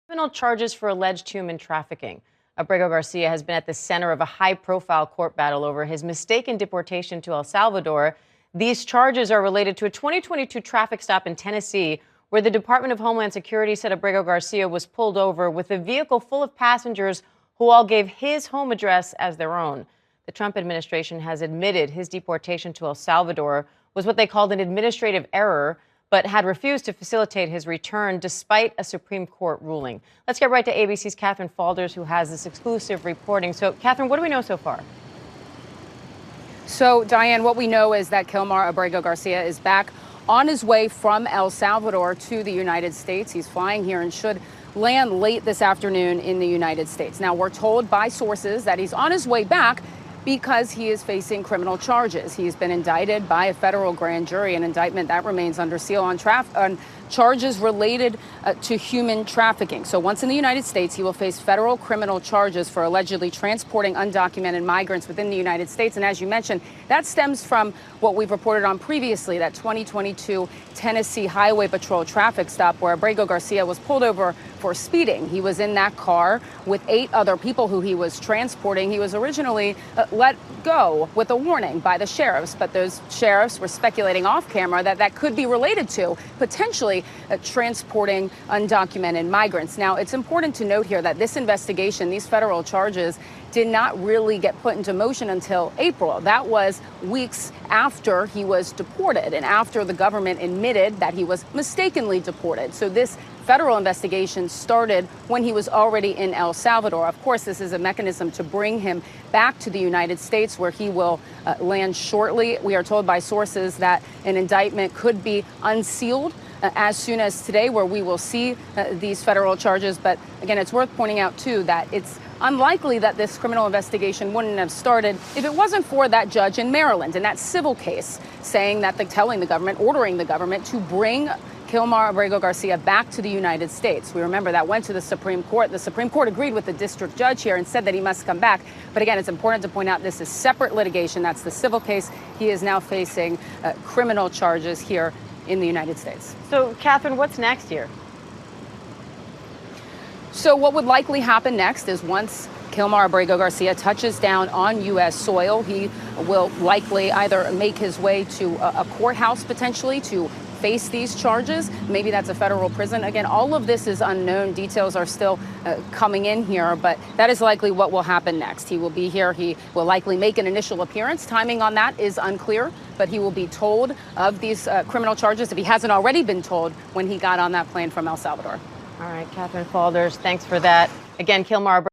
Criminal charges for alleged human trafficking. Abrego Garcia has been at the center of a high-profile court battle over his mistaken deportation to El Salvador. These charges are related to a 2022 traffic stop in Tennessee, where the Department of Homeland Security said Abrego Garcia was pulled over with a vehicle full of passengers who all gave his home address as their own. The Trump administration has admitted his deportation to El Salvador was what they called an administrative error, but had refused to facilitate his return despite a Supreme Court ruling. Let's get right to ABC's Catherine Falders, who has this exclusive reporting. So, Catherine, what do we know so far? So, Diane, what we know is that Kilmar Abrego Garcia is back on his way from El Salvador to the United States. He's flying here and should land late this afternoon in the United States. Now, we're told by sources that he's on his way back because he is facing criminal charges. He's been indicted by a federal grand jury, an indictment that remains under seal on charges related to human trafficking. So once in the United States, he will face federal criminal charges for allegedly transporting undocumented migrants within the United States. And as you mentioned, that stems from what we've reported on previously, that 2022 Tennessee Highway Patrol traffic stop where Abrego Garcia was pulled over for speeding. He was in that car with 8 other people who he was transporting. He was originally let go with a warning by the sheriffs, but those sheriffs were speculating off camera that that could be related to potentially transporting undocumented migrants. Now, it's important to note here that this investigation, these federal charges, did not really get put into motion until April. That was weeks after he was deported and after the government admitted that he was mistakenly deported. So this federal investigation started when he was already in El Salvador. Of course, this is a mechanism to bring him back to the United States, where he will land shortly. We are told by sources that an indictment could be unsealed as soon as today, where we will see these federal charges. But again, it's worth pointing out, too, that it's unlikely that this criminal investigation wouldn't have started if it wasn't for that judge in Maryland in that civil case saying that ordering the government to bring Kilmar Abrego Garcia back to the United States. We remember that went to the Supreme Court. The Supreme Court agreed with the district judge here and said that he must come back. But again, it's important to point out this is separate litigation. That's the civil case. He is now facing criminal charges here in the United States. So, Catherine, what's next here? So what would likely happen next is once Kilmar Abrego Garcia touches down on U.S. soil, he will likely either make his way to a courthouse potentially to face these charges. Maybe that's a federal prison. Again, all of this is unknown. Details are still coming in here, but that is likely what will happen next. He will be here. He will likely make an initial appearance. Timing on that is unclear, but he will be told of these criminal charges if he hasn't already been told when he got on that plane from El Salvador. All right, Catherine Falders, thanks for that. Again, Kilmar